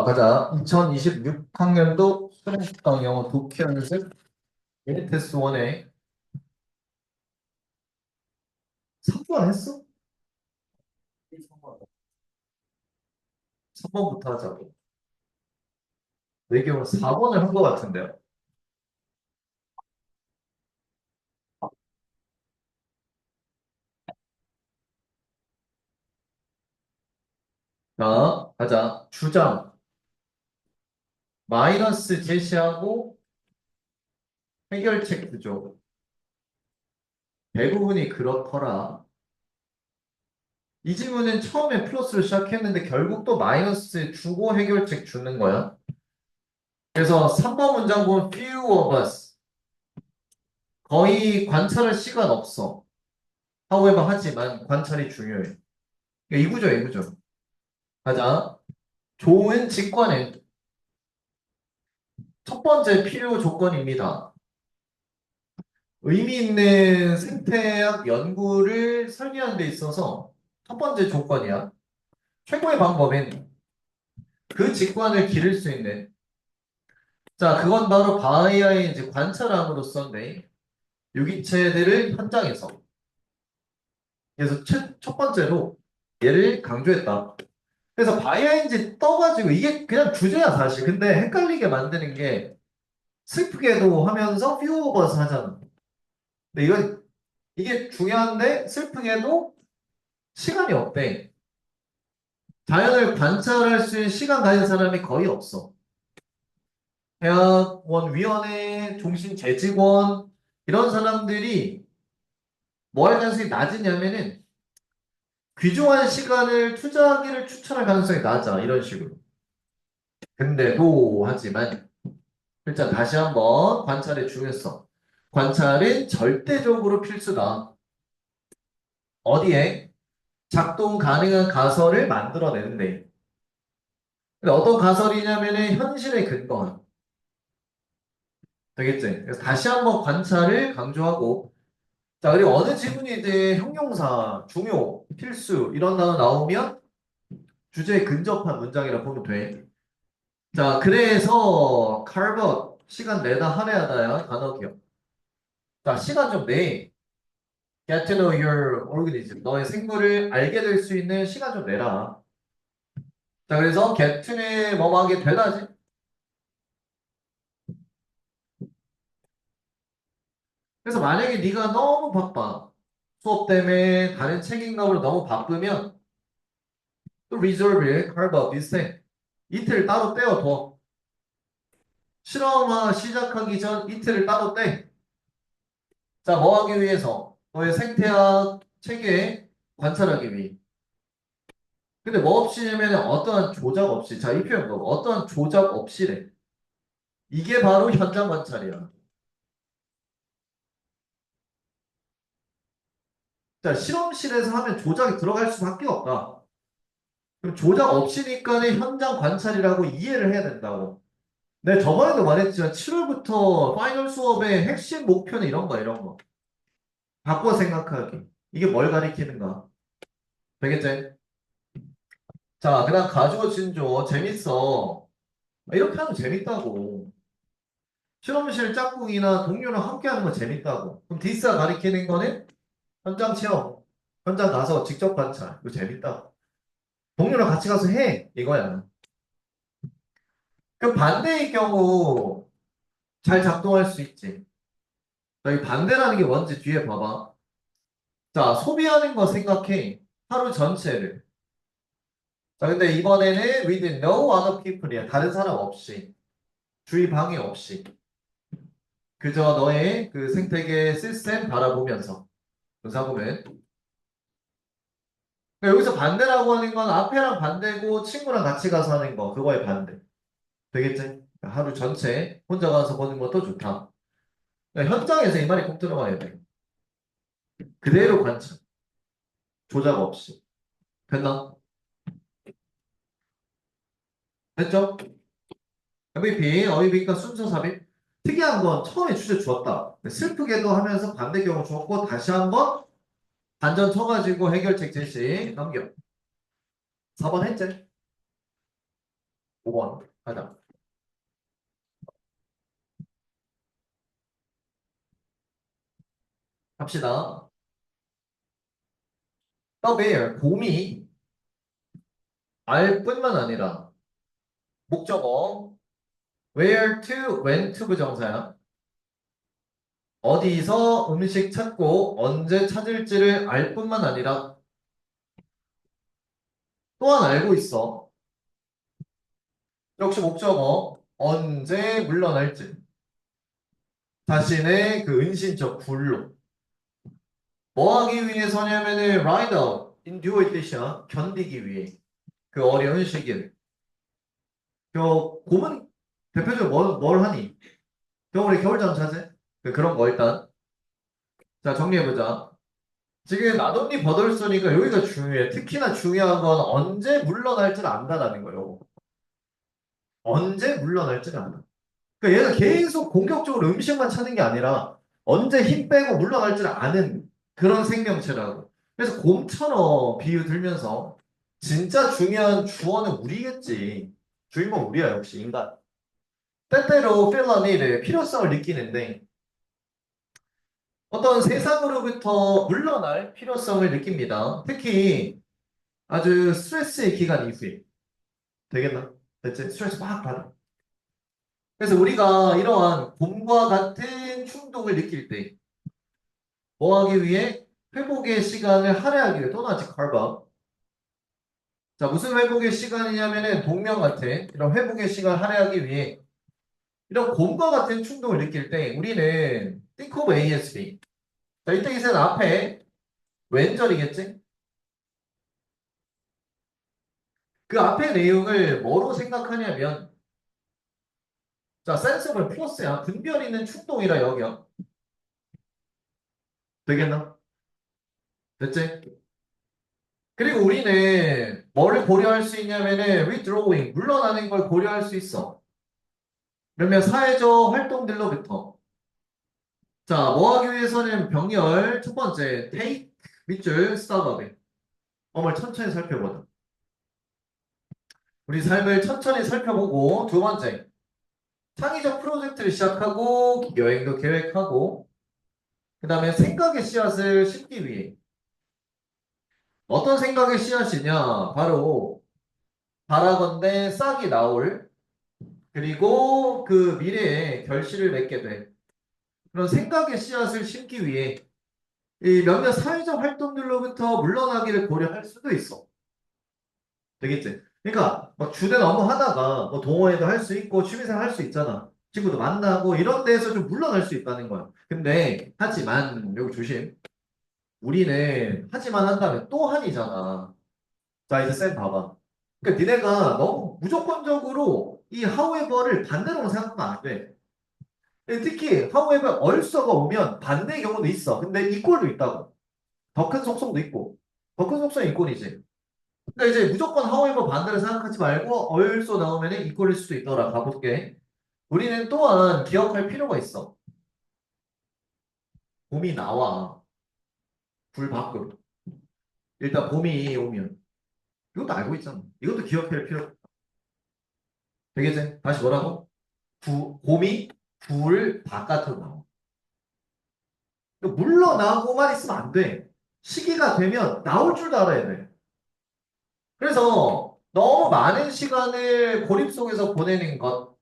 가자. 2026학년도 수능특강 영어 독해 연습 유닛 테스트 1에 3번 했어? 3번부터 하자고. 내 기억으로 4번을 한 것 같은데요. 자, 가자. 주장. 마이너스 제시하고 해결책 구조. 대부분이 그렇더라. 이 질문은 처음에 플러스로 시작했는데 결국 또 마이너스 주고 해결책 주는 거야. 그래서 3번 문장 보면 few of us. 거의 관찰할 시간 없어. however 하지만 관찰이 중요해. 이 구조야, 이 구조. 가자. 좋은 직관은 첫 번째 필요 조건입니다. 의미 있는 생태학 연구를 설계하는 데 있어서 첫 번째 조건이야. 최고의 방법은 그 직관을 기를 수 있는. 자, 그건 바로 바이아의 이제 관찰함으로써인데 유기체들을 현장에서. 그래서 첫 번째로 얘를 강조했다. 그래서 바이아인지 떠가지고 이게 그냥 주제야 사실. 근데 헷갈리게 만드는 게 슬프게도 하면서 few of us 하잖아. 근데 이게 중요한데 슬프게도 시간이 없대. 자연을 관찰할 수 있는 시간 가진 사람이 거의 없어. 대학원 위원회, 종신 재직원 이런 사람들이 뭐 할 가능성이 낮으냐면은 귀중한 시간을 투자하기를 추천할 가능성이 낮아. 이런 식으로. 근데도 하지만 일단 다시 한번 관찰의 중요성. 관찰은 절대적으로 필수다. 어디에? 작동 가능한 가설을 만들어내는데. 근데 어떤 가설이냐면은 현실에 근거한. 되겠지? 그래서 다시 한번 관찰을 강조하고. 자, 그리고 어느 지문이 이제 형용사, 중요, 필수 이런 단어 나오면 주제에 근접한 문장이라 보면 돼. 자, 그래서 carve 시간 내다 할애하다야 단어 기억. 자, 시간 좀 내. Get to know your organism. 너의 생물을 알게 될 수 있는 시간 좀 내라. 자, 그래서 get to는 뭐뭐 하게 되다지. 그래서 만약에 네가 너무 바빠. 수업 때문에 다른 책임감으로 너무 바쁘면 또 reserve에 carve 비슷해. 이틀 따로 떼어둬. 실험화 시작하기 전 이틀을 따로 떼. 자, 뭐 하기 위해서? 너의 생태학 체계 관찰하기 위해. 근데 뭐 없이냐면 어떠한 조작 없이. 자, 이 표현 봐. 어떠한 조작 없이래. 이게 바로 현장 관찰이야. 자, 실험실에서 하면 조작이 들어갈 수밖에 없다. 그럼 조작 없이니까는 현장 관찰이라고 이해를 해야 된다고. 내 저번에도 말했지만 7월부터 파이널 수업의 핵심 목표는 이런 거, 이런 거. 바꿔 생각하기. 이게 뭘 가리키는가? 되겠지? 자, 그다음 가주어 진조 재밌어. 이렇게 하면 재밌다고. 실험실 짝꿍이나 동료랑 함께하는 건 재밌다고. 그럼 디스가 가리키는 거는 현장 체험, 현장 가서 직접 관찰. 이거 재밌다고. 동료랑 같이 가서 해. 이거야. 그럼 반대의 경우 잘 작동할 수 있지. 자, 이 반대라는 게 뭔지 뒤에 봐봐. 자, 소비하는 거 생각해. 하루 전체를. 자, 근데 이번에는 with no other people이야. 다른 사람 없이. 주의 방해 없이. 그저 너의 그 생태계 시스템 바라보면서. 영상 보면. 그러니까 여기서 반대라고 하는 건 앞에랑 반대고 친구랑 같이 가서 하는 거. 그거의 반대. 되겠지? 그러니까 하루 전체 혼자 가서 보는 것도 좋다. 그러니까 현장에서 이 말이 꼭 들어가야 돼. 그대로 관찰. 조작 없이. 됐나? 됐죠? MVP, 어휘비니까 순서 삽입. 특이한 건 처음에 주제 주었다. 슬프게도 하면서 반대 경우 주었고 다시 한번 반전 쳐가지고 해결책 제시 넘겨. 4번 했지? 5번 가자. 갑시다. 더벨 곰이 알 뿐만 아니라 목적어 where to, when to 부정사야. 어디서 음식 찾고 언제 찾을지를 알 뿐만 아니라 또한 알고 있어. 역시 목적어 언제 물러날지 자신의 그 은신처 굴로 뭐 하기 위해서냐면은 ride out, endure 뜻이야. 견디기 위해 그 어려운 시기를. 그 곰은 대표적으로 뭘 하니? 겨울에 겨울잠 자지? 그런 거 일단 자 정리해보자. 지금 나뭇잎 버덜쏘니까 여기가 중요해. 특히나 중요한 건 언제 물러날지를 안다라는 거예요. 언제 물러날지를 안다. 그러니까 얘가 계속 공격적으로 음식만 찾는 게 아니라 언제 힘 빼고 물러날지를 아는 그런 생명체라고. 그래서 곰처럼 비유 들면서 진짜 중요한 주어는 우리겠지. 주인공 우리야 역시 인간. 때때로 필러니를 필요성을 느끼는데 어떤 세상으로부터 물러날 필요성을 느낍니다. 특히 아주 스트레스의 기간 이후에 되겠나? 대체 스트레스 막 받아. 그래서 우리가 이러한 곰과 같은 충동을 느낄 때 뭐 하기 위해? 회복의 시간을 할애하기 위해 또 나지 칼바. 자, 무슨 회복의 시간이냐면은 동명 같은 이런 회복의 시간 할애하기 위해 이런 곰과 같은 충동을 느낄 때 우리는 think of ASB. 자, 이때 기세는 앞에 왼절이겠지? 그 앞에 내용을 뭐로 생각하냐면 자, 센서블 플러스야. 분별 있는 충동이라 여겨. 되겠나? 됐지? 그리고 우리는 뭐를 고려할 수 있냐면은 withdrawing, 물러나는 걸 고려할 수 있어. 그러면 사회적 활동들로부터 자, 뭐 하기 위해서는 병렬 첫 번째 take 밑줄 start업에 엄을 천천히 살펴보자. 우리 삶을 천천히 살펴보고 두 번째 창의적 프로젝트를 시작하고 여행도 계획하고 그 다음에 생각의 씨앗을 심기 위해 어떤 생각의 씨앗이냐 바로 바라건대 싹이 나올 그리고 그 미래에 결실을 맺게 돼 그런 생각의 씨앗을 심기 위해 이 몇몇 사회적 활동들로부터 물러나기를 고려할 수도 있어. 되겠지? 그러니까 막 주된 업무 하다가 뭐 동호회도 할 수 있고 취미생활 할 수 있잖아. 친구도 만나고 이런 데에서 좀 물러날 수 있다는 거야. 근데 하지만 여기 조심. 우리는 하지만 한다면 또 한이잖아. 자 이제 쌤 봐봐. 그러니까 니네가 너무 무조건적으로 이 however를 반대로 생각하면 안 돼. 특히 however also가 오면 반대의 경우도 있어. 근데 equal도 있다고. 더 큰 속성도 있고. 더 큰 속성이 equal이지. 그러니까 이제 무조건 however 반대로 생각하지 말고 also 나오면 equal일 수도 있더라. 가볼게. 우리는 또한 기억할 필요가 있어. 봄이 나와. 불 밖으로. 일단 봄이 오면. 이것도 알고 있잖아. 이것도 기억할 필요. 되겠지? 다시 뭐라고? 곰이 불 바깥으로 나와. 물러나고만 있으면 안 돼. 시기가 되면 나올 줄도 알아야 돼. 그래서 너무 많은 시간을 고립 속에서 보내는 것.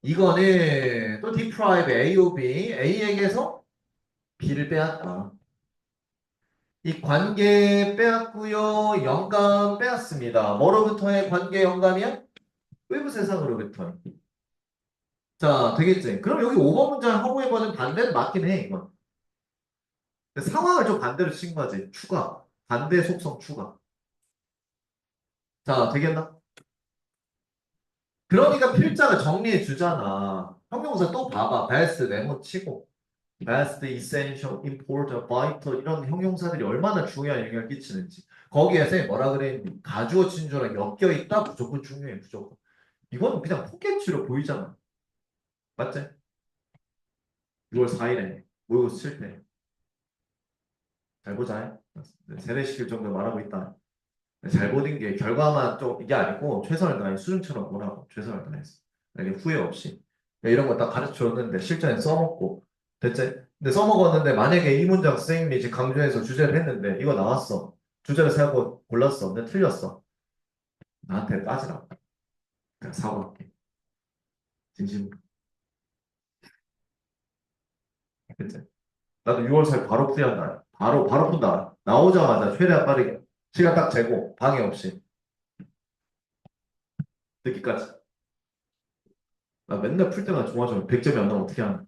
이거는 또 deprive AOB, A에게서 B를 빼앗다. 이 관계 빼앗고요. 영감 빼앗습니다. 뭐로부터의 관계 영감이야? 외부 세상으로부터. 자, 되겠지? 그럼 여기 5번 문제 허구해보는 반대는 맞긴 해, 이건. 근데 상황을 좀 반대로 친 거지. 추가. 반대 속성 추가. 자, 되겠나? 그러니까 필자가 정리해 주잖아. 형용사 또 봐봐. best, 네모 치고. best, essential, important, vital 이런 형용사들이 얼마나 중요한 영향을 끼치는지. 거기에서 뭐라 그래? 가주어 진주랑 엮여 있다? 무조건 중요해, 무조건. 이건 그냥 포켓치로 보이잖아. 맞지? 6월 4일에 모의고사 칠 때. 잘 보자. 세례시킬 정도 말하고 있다. 잘 보는 게 결과만 좀 이게 아니고 최선을 다해 수준처럼 보라고 최선을 다해서 이게 후회 없이 이런 거 딱 가르쳐줬는데 실전에 써먹고 됐지? 근데 써먹었는데 만약에 이 문장 선생님이 이제 강조해서 주제를 했는데 이거 나왔어 주제를 세고 골랐어 근데 틀렸어 나한테 따지라 그냥 사과할게 진심으로 됐지? 나도 6월 4일 바로 풀이한다 바로 푼다 나오자마자 최대한 빠르게 시간 딱 재고 방해 없이 듣기까지 나 맨날 풀 때마다 좋아져 100점이 안 나오면 어떻게 하나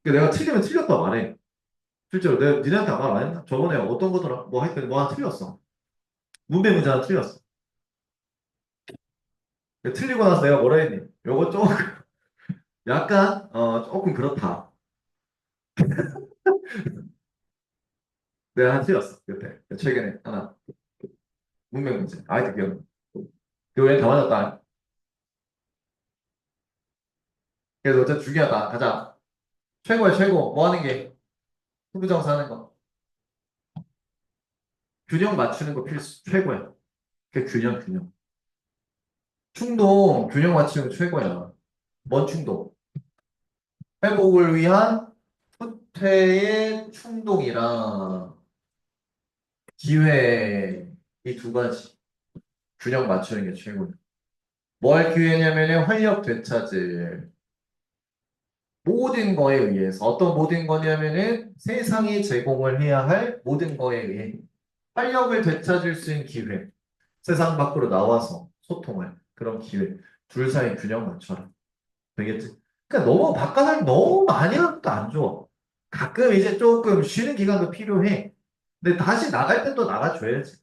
내가 틀리면 틀렸다 말해 실제로 내가 니네한테 말 안 했나? 저번에 어떤 거더라? 뭐 하여튼 뭐 하나 틀렸어. 문제 문제 하나 틀렸어. 틀리고 나서 내가 뭐라 했니? 요거 조금 약간 조금 그렇다. 내가 하나 틀렸어. 그때 최근에 하나 문명 문제. 아이들 기억. 그 외에 다 맞았다. 그래서 어쨌든 중요하다. 가자. 최고야 최고. 뭐 하는 게? 후부정사 하는 거. 균형 맞추는 거 필수. 최고야. 그 균형. 충동 균형 맞추는 거 최고야. 뭔 충동? 회복을 위한 후퇴의 충동이랑 기회 이 두 가지 균형 맞추는 게 최고예요. 뭐 할 기회냐면은 활력 되찾을 모든 거에 의해서 어떤 모든 거냐면은 세상이 제공을 해야 할 모든 거에 의해 활력을 되찾을 수 있는 기회 세상 밖으로 나와서 소통할 그런 기회 둘 사이 균형 맞춰라 되겠지? 그러니까 너무 바깥을 너무 많이 하는 것도 안 좋아 가끔 이제 조금 쉬는 기간도 필요해 근데 다시 나갈 땐 또 나가줘야지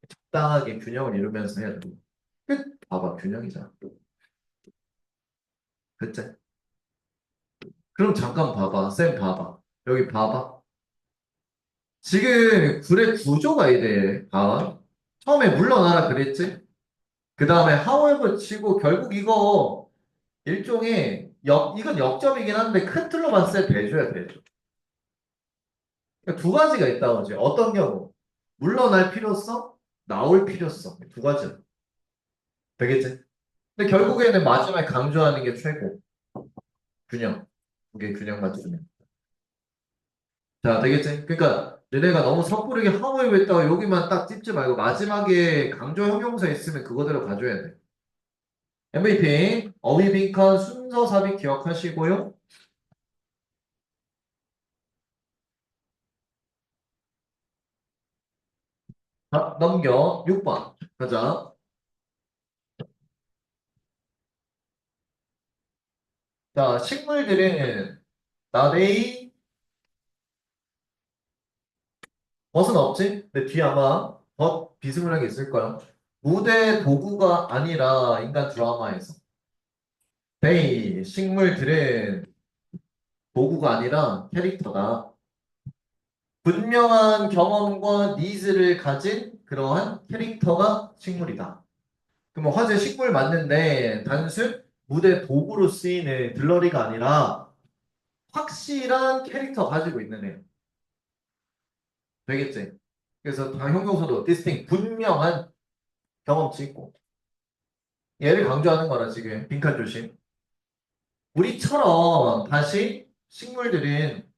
적당하게 균형을 이루면서 해야 돼. 봐봐, 균형이잖아. 그치? 그럼 잠깐 봐봐. 쌤 봐봐. 여기 봐봐. 지금 글의 구조가 이래. 봐봐. 처음에 물러나라 그랬지? 그 다음에 however 치고 결국 이거 일종의 이건 역점이긴 한데 큰 틀로 봤을 때 대줘야 되죠. 그러니까 두 가지가 있다고 하지. 어떤 경우? 물러날 필요성, 나올 필요성. 두 가지. 되겠지? 근데 결국에는 마지막에 강조하는 게 최고. 균형. 그게 균형 맞추면. 자, 되겠지? 그러니까 얘네가 너무 섣부르게 하모에 했다가 여기만 딱 찝지 말고 마지막에 강조 형용사 있으면 그거대로 가져야 돼. MVP, 어휘 빈칸 순서 삽입 기억하시고요. 자, 넘겨. 6번. 가자. 자, 식물들은 나데이, 벗은 없지? 근데 뒤에 아마 벗 비스무리한 게 있을 거야. 무대 도구가 아니라 인간 드라마에서. 데이, 식물들은 도구가 아니라 캐릭터다. 분명한 경험과 니즈를 가진 그러한 캐릭터가 식물이다. 그럼 화제 식물 맞는데 단순 무대 도구로 쓰이는 들러리가 아니라 확실한 캐릭터 가지고 있는 애. 되겠지? 그래서 다 형용사도 distinct, 분명한 경험치 있고. 얘를 강조하는 거라 지금 빈칸 조심. 우리처럼 다시 식물들은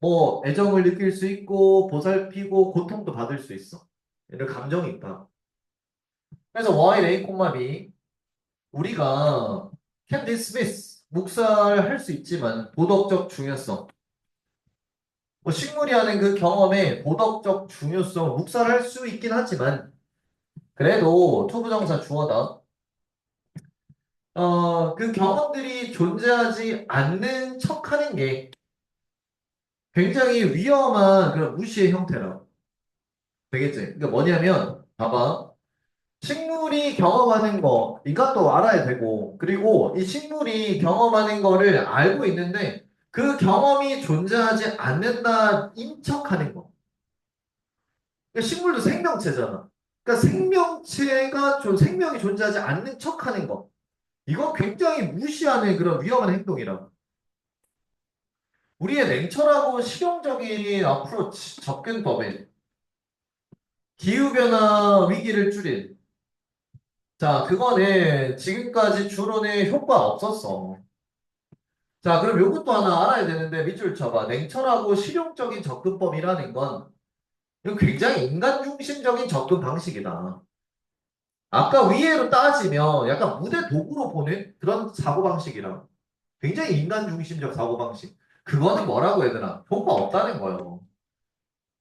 뭐 애정을 느낄 수 있고 보살피고 고통도 받을 수 있어. 이런 감정이 있다. 그래서 y a, b 우리가 can dismiss 묵살할 수 있지만 도덕적 중요성 뭐 식물이 하는 그 경험의 도덕적 중요성을 묵살할 수 있긴 하지만 그래도 투부정사 주어다 그 경험들이 존재하지 않는 척하는 게 굉장히 위험한 그런 무시의 형태라 되겠지 그러니까 뭐냐면 봐봐 식물이 경험하는 거, 이것도 알아야 되고, 그리고 이 식물이 경험하는 거를 알고 있는데, 그 경험이 존재하지 않는다 인척하는 거. 그러니까 식물도 생명체잖아. 그러니까 생명체가 생명이 존재하지 않는 척하는 거. 이거 굉장히 무시하는 그런 위험한 행동이라. 우리의 냉철하고 실용적인 어프로치, 접근법에 기후변화 위기를 줄일. 자, 그거는 지금까지 추론에 효과가 없었어. 자, 그럼 요것도 하나 알아야 되는데 밑줄 쳐봐. 냉철하고 실용적인 접근법이라는 건 이거 굉장히 인간 중심적인 접근 방식이다. 아까 위에로 따지면 약간 무대 도구로 보는 그런 사고방식이라. 굉장히 인간 중심적 사고방식. 그거는 뭐라고 해야 되나? 효과 없다는 거예요.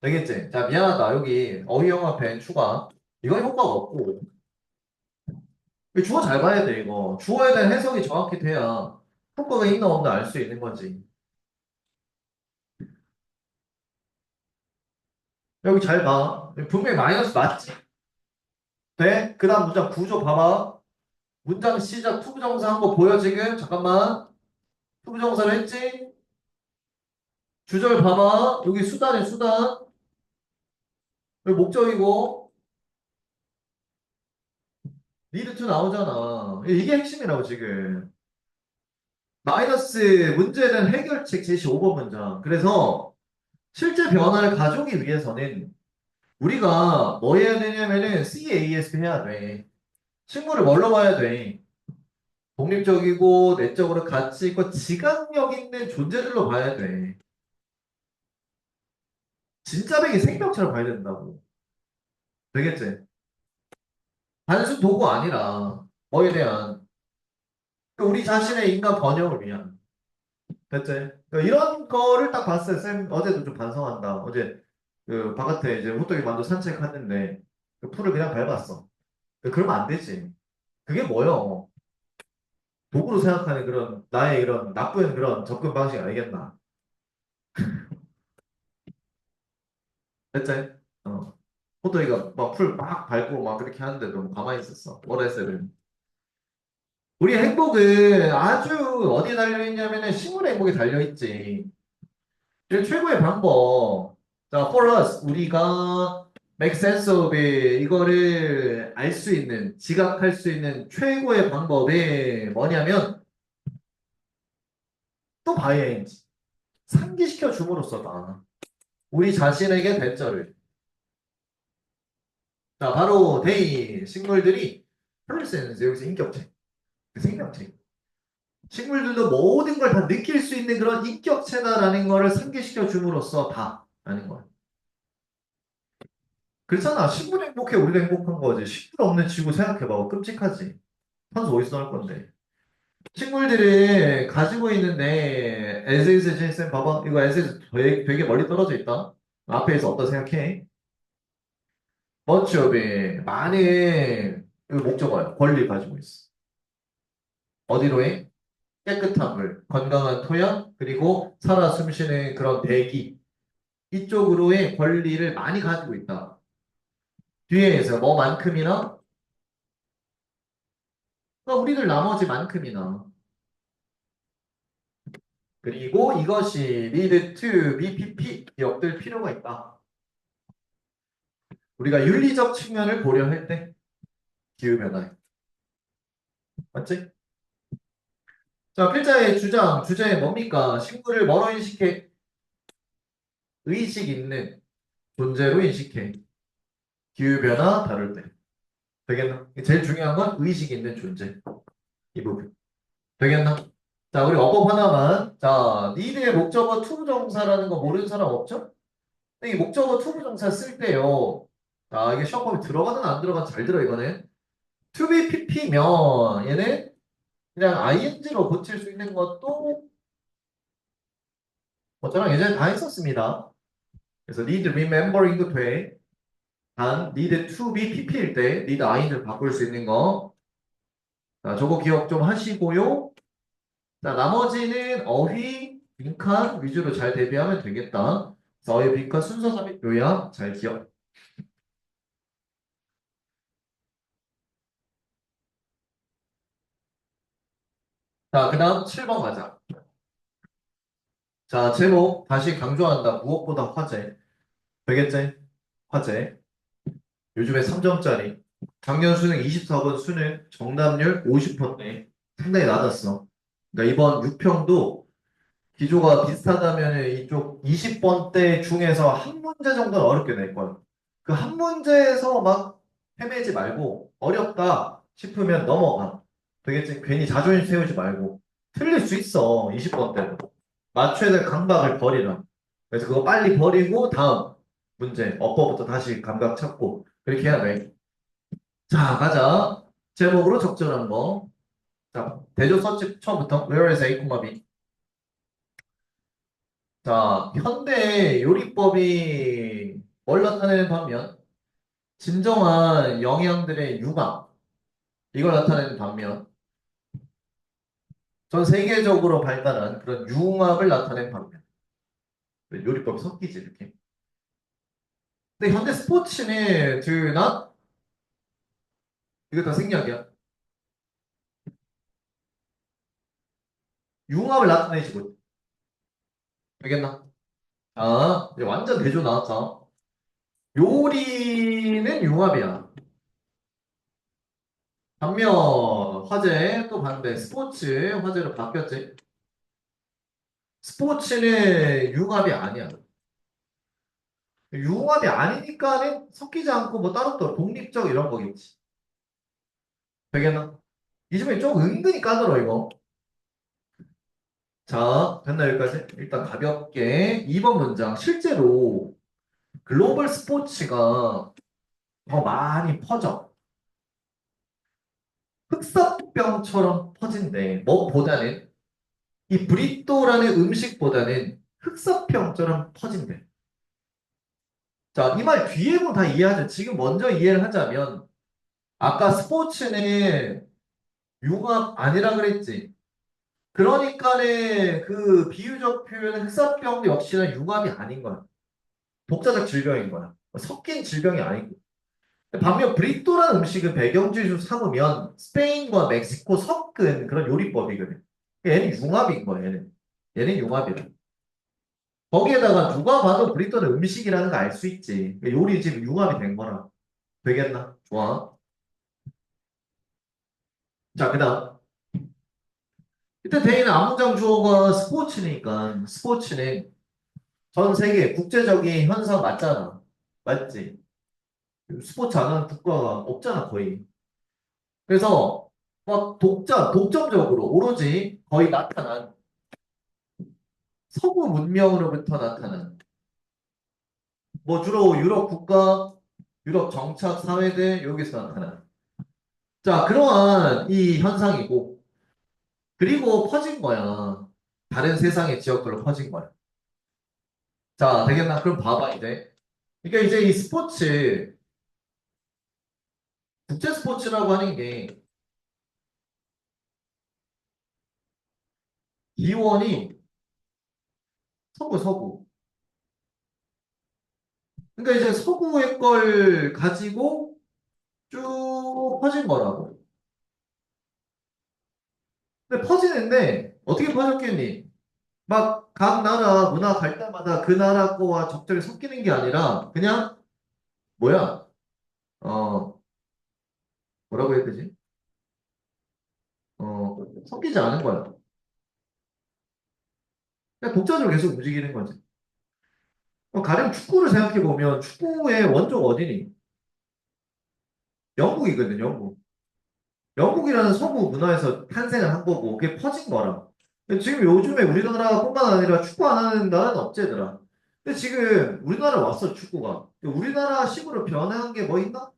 되겠지? 자, 미안하다. 여기 어휘영어펜 추가. 이건 효과가 없고. 이 주어 잘 봐야 돼, 이거. 주어에 대한 해석이 정확히 돼야 효과가 있나 없나 알 수 있는 거지. 여기 잘 봐. 분명히 마이너스 맞지? 돼? 그 다음 문장 구조 봐봐. 문장 시작 투부정사 한 거 보여, 지금? 잠깐만. 투부정사를 했지? 주절 봐봐. 여기 수단에 수단. 여기 목적이고. need to 나오잖아. 이게 핵심이라고, 지금. 마이너스 문제에 대한 해결책 제시 5번 문장. 그래서 실제 변화를 가져오기 위해서는 우리가 뭐 해야 되냐면은 CASP 해야 돼. 식물을 뭘로 봐야 돼? 독립적이고 내적으로 가치 있고 지각력 있는 존재들로 봐야 돼. 진짜백이 생명처럼 봐야 된다고. 되겠지? 단순 도구 아니라 뭐에 대한 우리 자신의 인간 번영을 위한. 됐지? 그러니까 이런 거를 딱 봤어요. 쌤 어제도 좀 반성한다. 어제 그 바깥에 이제 호떡이 만두 산책했는데 그 풀을 그냥 밟았어. 그러면 안 되지. 그게 뭐요? 도구로 생각하는 그런 나의 이런 나쁜 그런 접근 방식 알겠나? 됐지? 어. 호떡이가 막 풀 막 밟고 막 그렇게 하는데도 뭐 가만히 있었어. 뭐라 했어야 되 우리 행복은 아주 어디에 달려있냐면은 식물의 행복에 달려있지. 그 최고의 방법. 자, for us. 우리가 make sense of it. 이거를 알 수 있는, 지각할 수 있는 최고의 방법이 뭐냐면 또 바이엔지. 상기시켜 줌으로써다. 우리 자신에게 대절을. 자, 바로 데이 식물들이 persons 여기서 인격체, 그 생명체. 식물들도 모든 걸 다 느낄 수 있는 그런 인격체다라는 거를 상기시켜 줌으로써 다라는 거야. 그렇잖아. 식물 행복해, 우리도 행복한 거지. 식물 없는 지구 생각해봐. 끔찍하지. 탄소 어디서 나올 건데. 식물들이 가지고 있는데 에세이스 진쌤 봐봐. 이거 에세이스 되게 멀리 떨어져 있다. 앞에서 어떤 생각해? 멋지업이 많은 이거 목적어야. 권리 가지고 있어. 어디로 해? 깨끗한 물, 건강한 토양, 그리고 살아 숨쉬는 그런 대기. 이쪽으로의 권리를 많이 가지고 있다. 뒤에서 뭐만큼이나? 그러니까 우리들 나머지만큼이나. 그리고 이것이 need to BPP 기억될 필요가 있다. 우리가 윤리적 측면을 고려할 때 기후변화에. 맞지? 자, 필자의 주장, 주제에 뭡니까? 식물을 뭐로 인식해? 의식 있는 존재로 인식해. 기후변화 다룰 때. 되겠나? 제일 중요한 건 의식 있는 존재. 이 부분. 되겠나? 자, 우리 어법 하나만. 자, need의 목적어 투부정사라는 거 모르는 사람 없죠? 근데 이 목적어 투부정사 쓸 때요. 자, 이게 시험범위 들어가든 안 들어가든 잘 들어, 이거는. to be pp면 얘는 그냥 ing로 고칠 수 있는 것도 저랑 예전에 다 했었습니다. 그래서 need remembering도 돼. 단 need to be pp일 때 need ing를 바꿀 수 있는 거. 자, 저거 기억 좀 하시고요. 자, 나머지는 어휘, 빈칸 위주로 잘 대비하면 되겠다. 그래서 어휘, 빈칸 순서 삽입 요약 잘 기억. 자, 그 다음 7번 가자. 자, 제목 다시 강조한다. 무엇보다 화제. 되겠지? 화제. 요즘에 3점짜리. 작년 수능 24번 수능 정답률 50%대. 상당히 낮았어. 그러니까 이번 6평도 기조가 비슷하다면 이쪽 20번대 중에서 한 문제 정도는 어렵게 낼 거야. 그 한 문제에서 막 헤매지 말고 어렵다 싶으면 넘어가. 되겠지? 괜히 자존심 세우지 말고. 틀릴 수 있어. 20번 때도. 맞춰야 될 강박을 버리라. 그래서 그거 빨리 버리고 다음 문제. 어퍼부터 다시 감각 찾고. 그렇게 해야 돼. 자, 가자. 제목으로 적절한 거. 자, 대조 서치 처음부터. Where is A, B? 자, 현대 요리법이 뭘 나타내는 반면 진정한 영양들의 융합 이걸 나타내는 반면 전 세계적으로 발달한 그런 융합을 나타내는 반면 요리법이 섞이지 이렇게. 근데 현대 스포츠는 드나 이거 다 생략이야. 융합을 나타내지 못해. 알겠나? 자, 이제 완전 대조 나왔다. 요리는 융합이야. 반면 화제 또 반대 스포츠 화제로 바뀌었지. 스포츠는 융합이 아니야. 융합이 아니니까는 섞이지 않고 뭐 따로 또 독립적 이런 거겠지. 되겠나? 이 점이 좀 은근히 까다로워 이거. 자, 됐나 여기까지? 일단 가볍게 2번 문장. 실제로 글로벌 스포츠가 더 많이 퍼져. 흑사병처럼 퍼진대. 뭐보다는 이 브리또라는 음식보다는 흑사병처럼 퍼진대. 자, 이 말 뒤에 보면 다 이해하죠. 지금 먼저 이해를 하자면 아까 스포츠는 융합 아니라 그랬지. 그러니까는 그 비유적 표현은 흑사병도 역시나 융합이 아닌 거야. 독자적 질병인 거야. 섞인 질병이 아니고. 반면 브리또라는 음식은 배경지를 삼으면 스페인과 멕시코 섞은 그런 요리법이거든. 얘는 융합인 거야, 얘는. 얘는 융합이야. 거기에다가 누가 봐도 브리또는 음식이라는 거 알 수 있지. 요리 지금 융합이 된 거라. 되겠나? 좋아. 자, 그 다음. 이때 대인은 암문장 주어가 스포츠니까 스포츠는 전 세계 국제적인 현상 맞잖아. 맞지? 스포츠 안 하는 국가가 없잖아, 거의. 그래서 막 독점적으로 오로지 거의 나타난 서구 문명으로부터 나타난 뭐 주로 유럽 국가, 유럽 정착 사회들 여기서 나타난 자, 그러한 이 현상이고 그리고 퍼진 거야. 다른 세상의 지역들로 퍼진 거야. 자, 되겠나? 그럼 봐봐 이제. 그러니까 이제 이 스포츠 국제 스포츠라고 하는 게 기원이 서구. 그러니까 이제 서구의 걸 가지고 쭉 퍼진 거라고. 근데 퍼지는데 어떻게 퍼졌겠니? 막 각 나라 문화 갈 때마다 그 나라 거와 적절히 섞이는 게 아니라 그냥 뭐야? 어 뭐라고 해야 되지? 섞이지 않은 거야. 그냥 독자적으로 계속 움직이는 거지. 가령 축구를 생각해 보면 축구의 원조가 어디니? 영국이거든, 영국. 영국이라는 서구 문화에서 탄생을 한 거고 그게 퍼진 거라. 근데 지금 요즘에 우리나라뿐만 아니라 축구 안 하는 나라는 없제더라. 근데 지금 우리나라 왔어 축구가. 우리나라식으로 변한 게 뭐 있나?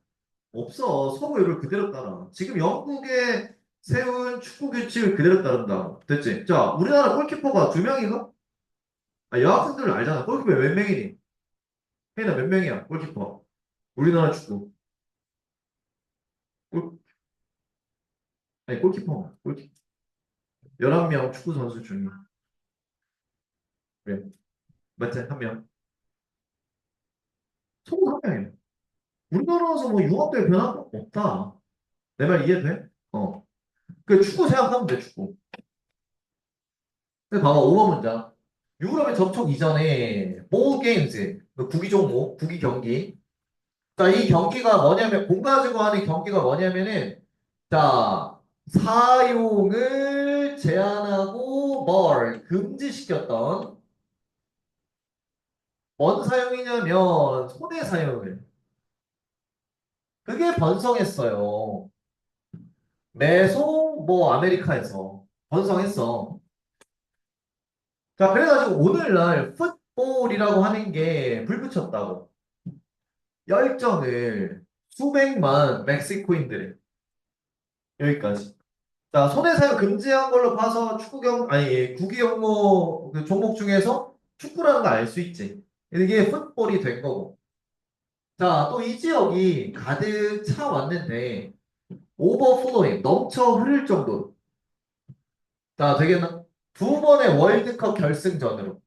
없어. 서구 룰을 그대로 따라. 지금 영국에 세운 축구 규칙을 그대로 따른다. 됐지? 자, 우리나라 골키퍼가 두 명인가? 아, 여학생들은 알잖아. 골키퍼 몇 명이니? 혜인아 몇 명이야? 골키퍼. 우리나라 축구. 골, 아니 골키퍼. 11명 축구 선수 중에. 그래. 맞지? 한 명. 서구 한 명이야. 우리나라 와서 뭐 융합될 변한 거 없다. 내 말 이해돼? 그 축구 생각하면 돼, 축구. 근데 봐봐, 5번 문장. 유럽에 접촉 이전에 볼 게임즈, 그 구기 종목, 구기 경기. 자, 이 경기가 뭐냐면, 공 가지고 하는 경기가 뭐냐면은, 자, 사용을 제한하고 뭘 금지시켰던, 뭔 사용이냐면, 손의 사용을. 그게 번성했어요. 메소 뭐 아메리카에서 번성했어. 자, 그래가지고 오늘날 풋볼이라고 하는 게 불붙였다고. 열정을 수백만 멕시코인들의 여기까지. 자, 손해 사용 금지한 걸로 봐서 아니, 구기 경무 그 종목 중에서 축구라는 거 알 수 있지. 이게 풋볼이 된 거고. 자, 또 이 지역이 가득 차 왔는데, 오버플로잉, 넘쳐 흐를 정도로. 자, 되겠나? 두 번의 월드컵 결승전으로.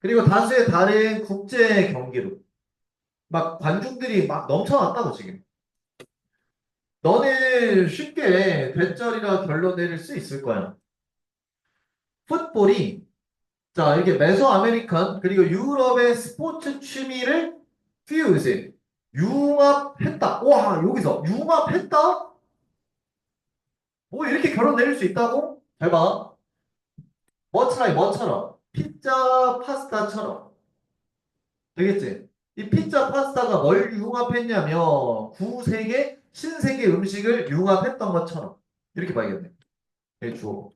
그리고 다수의 다른 국제 경기로. 막 관중들이 막 넘쳐났다고 지금. 너는 쉽게 대절이라 결론 내릴 수 있을 거야. 풋볼이 자 이게 메소아메리칸 그리고 유럽의 스포츠 취미를 퓨즈 융합했다. 와 여기서 융합했다? 뭐 이렇게 결론 내릴 수 있다고? 잘 봐. 뭐처럼 피자 파스타처럼 되겠지? 이 피자 파스타가 뭘 융합했냐면 구세계 신세계 음식을 융합했던 것처럼 이렇게 봐야겠네. 네, 주어.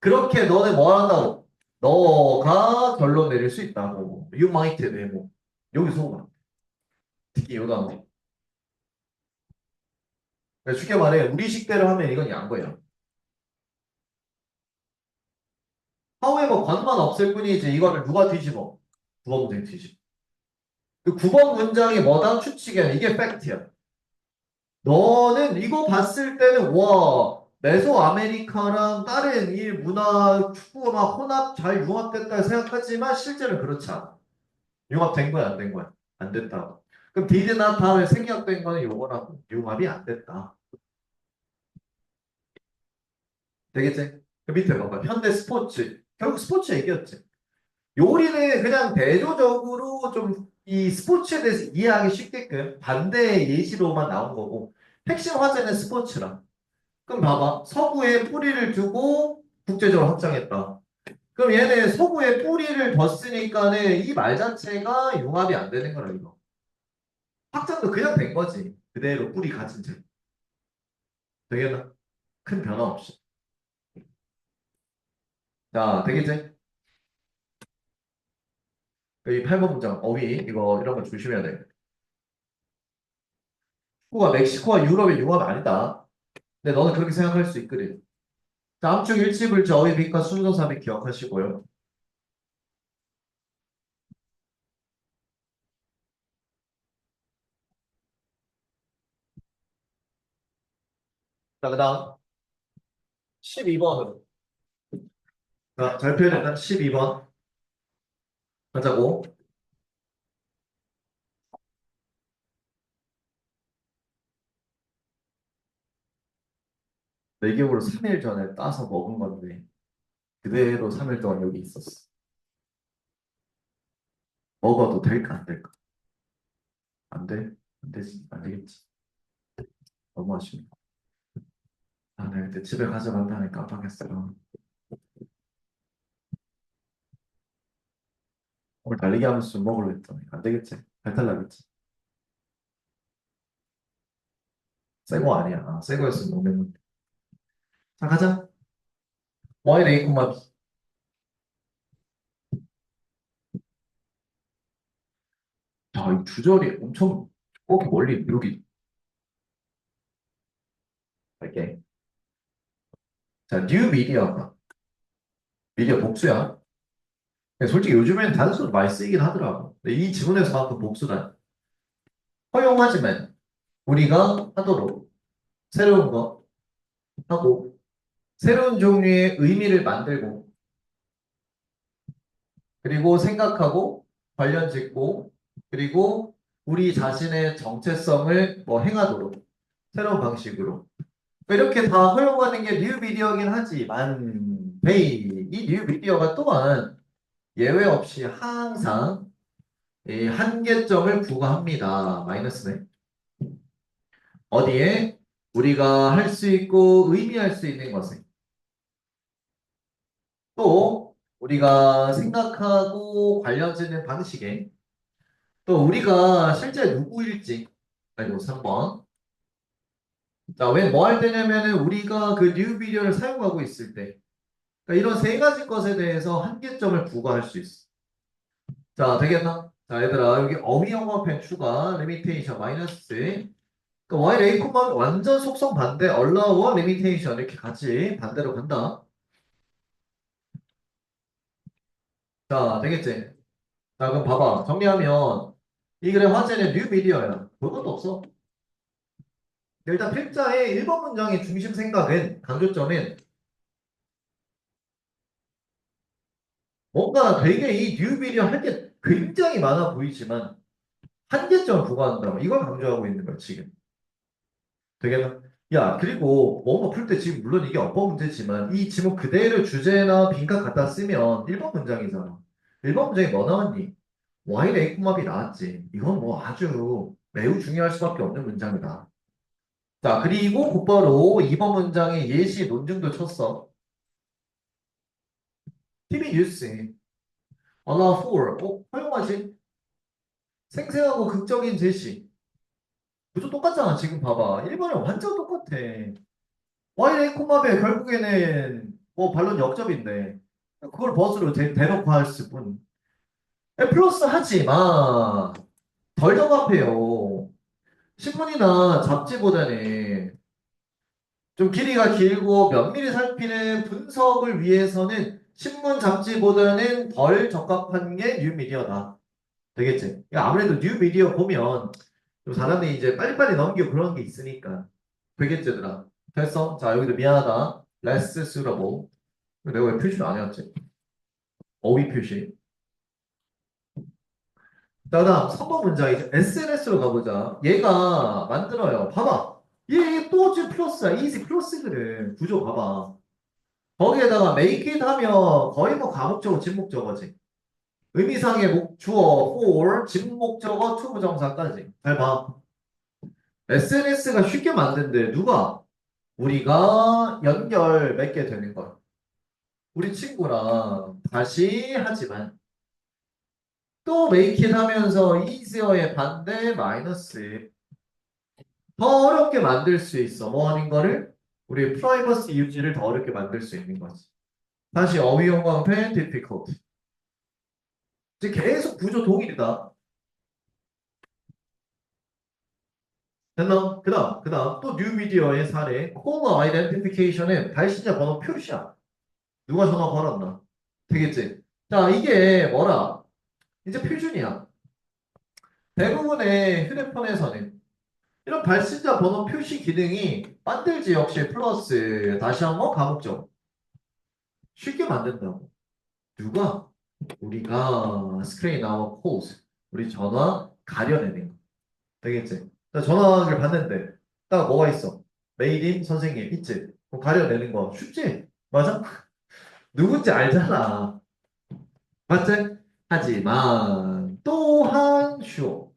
그렇게 너네 뭐 한다고? 너가 결론 내릴 수 있다고. You might 메모. 여기서 봐. 특히 요 단어. 그러니까 쉽게 말해 우리 식대로 하면 이건 양보예요. however 관만 없을 뿐이지 이거를 누가 뒤집어? 9번 문제 뒤집어. 그 9번 문장이 뭐다? 추측이야. 이게 팩트야. 너는 이거 봤을 때는 와 메소아메리카랑 다른 이 문화 축구가 막 혼합 잘 융합됐다 생각하지만 실제는 그렇지 않아. 융합된 거야 안 된 거야? 안 됐다고. 그럼 디드나 다음에 생략된 거는 요거라고. 융합이 안 됐다. 되겠지? 그 밑에 봐봐. 현대 스포츠. 결국 스포츠 얘기였지. 요리는 그냥 대조적으로 좀 이 스포츠에 대해서 이해하기 쉽게끔 반대 예시로만 나온 거고 핵심 화제는 스포츠라. 그럼 봐봐. 서구에 뿌리를 두고 국제적으로 확장했다. 그럼 얘네 서구에 뿌리를 뒀으니까는 이 말 자체가 융합이 안 되는 거라 이거. 확장도 그냥 된 거지. 그대로 뿌리 가진 채. 되겠나? 큰 변화 없이. 자, 되겠지? 이 8번 문장, 어휘, 이거, 이런 거 조심해야 돼. 축구가 멕시코와 유럽의 융합이 아니다. 근데 너는 그렇게 생각할 수 있거든. 다음 중 일치불지 어휘 빗과 순서삽입 기억하시고요. 자, 그 다음 12번으로. 자, 잘 표현했다. 12번. 가자고. 내 기억으로 3일 전에 따서 먹은 건데, 그대로 3일 동안 여기 있었어. 먹어도 될까, 안 될까? 안 돼? 안 되지. 안 되겠지. 너무 아쉽네. 아, 내가 그때 집에 가져간다니 깜빡했어. 오늘 달리기 하면서 좀 먹으려 했더니 안 되겠지. 배탈 나겠지. 새거 아니야. 아, 새 거였으면 먹는 데 자, 가자. y 네 A, B. 야, 이 주절이 엄청 꼭 멀리 여기 갈게. 자, 뉴 미디어가 미디어 복수야. 근데 솔직히 요즘엔 단수로 많이 쓰이긴 하더라고. 근데 이 지문에서만큼 복수다. 허용하지만 우리가 하도록 새로운 거 하고 새로운 종류의 의미를 만들고 그리고 생각하고 관련 짓고 그리고 우리 자신의 정체성을 뭐 행하도록 새로운 방식으로 이렇게 다 허용하는 게 뉴미디어긴 하지만 이 뉴미디어가 또한 예외 없이 항상 이 한계점을 부과합니다. 마이너스네. 어디에 우리가 할 수 있고 의미할 수 있는 것에 또 우리가 생각하고 관련짓는 방식에 또 우리가 실제 누구일지 아이고, 3번. 자, 왜 뭐 할 때냐면은 우리가 그 뉴 비디오를 사용하고 있을 때. 그러니까 이런 세 가지 것에 대해서 한계점을 부과할 수 있어. 자, 되겠나? 자, 얘들아, 여기 어휘영어펜 추가, 리미테이션 마이너스. 그러니까 while a, 완전 속성 반대, allow, limitation 이렇게 같이 반대로 간다. 자, 되겠지? 자, 그럼 봐봐. 정리하면 이 글의 화제는 뉴 미디어야. 볼 것도 없어. 일단 필자의 1번 문장의 중심 생각은, 강조점은 뭔가 되게 이 뉴 미디어 할 게 굉장히 많아 보이지만 한계점을 부과한다. 이걸 강조하고 있는 거야, 지금. 되겠나? 야, 그리고 뭔가 풀 때 지금 물론 이게 어법 문제지만 이 지문 그대로 주제나 빈칸 갖다 쓰면 1번 문장이잖아. 1번 문장에 뭐 나왔니? 와인 에이쿠맙이 나왔지. 이건 뭐 아주 매우 중요할 수밖에 없는 문장이다. 자, 그리고 곧바로 2번 문장에 예시 논증도 쳤어. TV 뉴스. allow for. 허용하지? 생생하고 극적인 제시. 그죠 똑같잖아. 지금 봐봐. 1번이랑 완전 똑같아. 와인 에이쿠맙에 결국에는 뭐 반론 역접인데 그걸 벗으로 대놓고 했을 뿐. 플러스 하지만 덜 적합해요. 신문이나 잡지보다는 좀 길이가 길고 면밀히 살피는 분석을 위해서는 신문 잡지보다는 덜 적합한 게 뉴미디어다. 되겠지? 그러니까 아무래도 뉴미디어 보면 좀 사람들이 이제 빨리빨리 넘기고 그런 게 있으니까. 되겠지, 얘들아? 됐어? 자, 여기도 미안하다. less suitable. 내가 왜 표시를 안 해왔지? 어휘 표시. 자, 다음 3번 문장 이제 SNS로 가보자. 얘가 만들어요. 봐봐. 얘또 지금 플러스야. easy 플러스거든. 구조 봐봐. 거기에다가 make it 하면 거의 뭐 가목적어, 진목적어지. 의미상의 주어, for, 진목적어, 투부정사까지. 잘 봐. SNS가 쉽게 만든데 누가? 우리가 연결 맺게 되는 거야. 우리 친구랑 다시 하지만 또 make it 하면서 easier의 반대 마이너스 더 어렵게 만들 수 있어. 뭐 하는 거를? 우리 프라이버시 유지를 더 어렵게 만들 수 있는 거지. 다시 어휘용광펜 difficult. 이제 계속 구조 동일이다. 됐나? 그 다음 또 뉴미디어의 사례 caller identification은 발신자 번호 표시야. 누가 전화 걸었나? 되겠지? 자, 이게 뭐라? 이제 표준이야. 대부분의 휴대폰에서는 이런 발신자 번호 표시 기능이 만들지 역시 플러스 다시 한번 가급적 쉽게 만든다고. 누가? 우리가 스크린 아웃 콜스 우리 전화 가려내는 거. 되겠지? 자, 전화를 받는데 딱 뭐가 있어? 메일인 선생님 있지? 그럼 가려내는 거 쉽지? 맞아? 누군지 알잖아. 맞지? 하지만 또한 쉬워.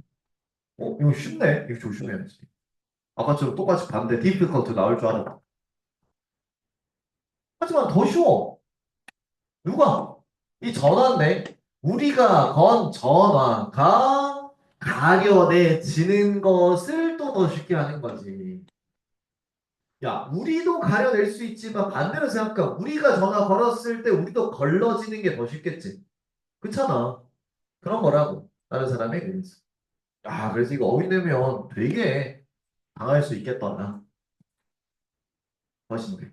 이거 쉽네. 이거 조심해야지. 아까처럼 똑같이 봤는데 디피컬트 나올 줄 알았다. 하지만 더 쉬워. 누가? 이 전화인데 우리가 건 전화가 가려내지는 것을 또 더 쉽게 하는 거지. 야, 우리도 가려낼 수 있지만 반대로 생각해. 우리가 전화 걸었을 때 우리도 걸러지는 게 더 쉽겠지. 그렇잖아. 그런 거라고. 다른 사람의 그래서. 아, 그래서 이거 어휘내면 되게 당할 수 있겠다. 나. 멋있네.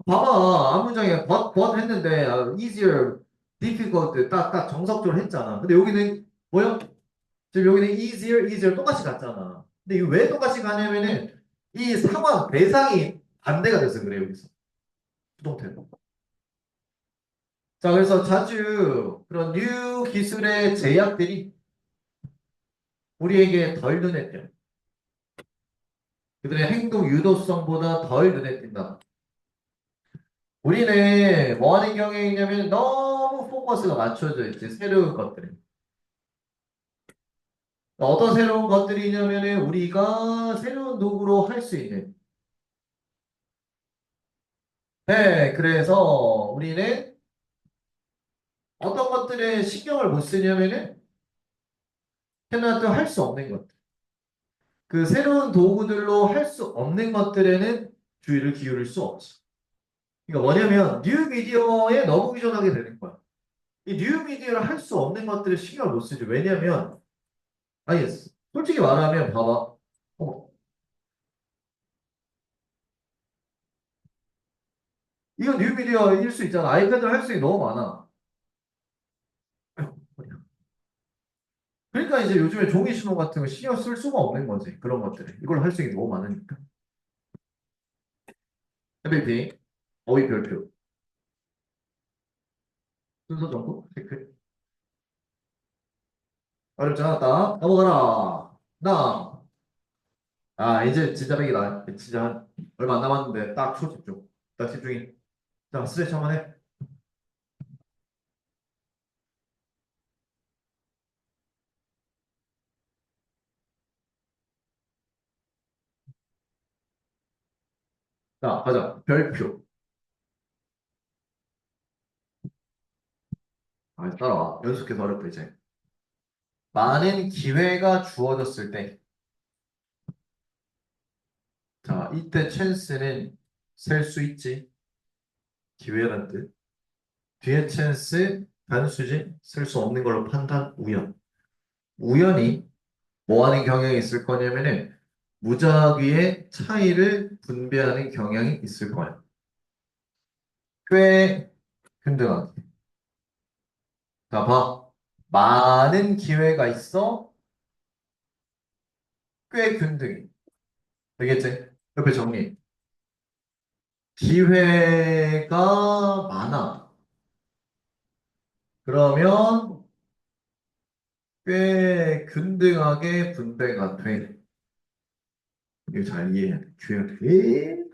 봐봐. 앞문장에 but 했는데 easier, difficult 딱 정석적으로 했잖아. 근데 여기는 뭐야? 지금 여기는 easier 똑같이 갔잖아. 근데 이거 왜 똑같이 가냐면은 이 상황, 대상이 반대가 돼서 그래, 여기서. 수동태로. 자, 그래서 자주 그런 뉴 기술의 제약들이 우리에게 덜 눈에 띄어. 그들의 행동 유도성보다 덜 눈에 띈다. 우리는 뭐 하는 경향이냐면 너무 포커스가 맞춰져 있지, 새로운 것들이. 어떤 새로운 것들이냐면은 우리가 새로운 도구로 할 수 있는. 네, 그래서 우리는 어떤 것들에 신경을 못 쓰냐면은 캐나도 할 수 없는 것들. 그 새로운 도구들로 할 수 없는 것들에는 주의를 기울일 수 없지. 그러니까 뭐냐면 뉴 미디어에 너무 의존하게 되는 거야. 이 뉴 미디어를 할 수 없는 것들을 신경을 못 쓰지. 왜냐면 아니 솔직히 말하면 봐봐. 어, 이거 뉴 미디어일 수 있잖아. 아이패드를 할 수 있는 게 너무 많아. 그러니까 이제 요즘에 종이 신호 같은 거 신경 쓸 수가 없는 거지. 그런 것들을. 이걸 할 수 있는 게 너무 많으니까. MVP, 어휘 별표, 순서 정보, 체크. 어렵지 않았다. 넘어가라. 나. 아, 이제 진짜 백이다. 진짜 한 얼마 안 남았는데 딱 초집중. 딱 집중이. 자, 스트레치 한번 해. 자, 가자. 별표. 아, 따라와. 연속해서 어렵다, 이제. 많은 기회가 주어졌을 때. 자, 이때 찬스는 셀 수 있지. 기회란 뜻. 뒤에 찬스, 단수지. 쓸 수 없는 걸로 판단, 우연. 우연히 뭐 하는 경향이 있을 거냐면은 무작위의 차이를 분배하는 경향이 있을 거야. 꽤 균등하게. 자, 봐. 많은 기회가 있어. 꽤 균등해. 되겠지? 옆에 정리. 기회가 많아. 그러면 꽤 균등하게 분배가 돼. 이거 잘 이해해야 돼. 기회가 돼.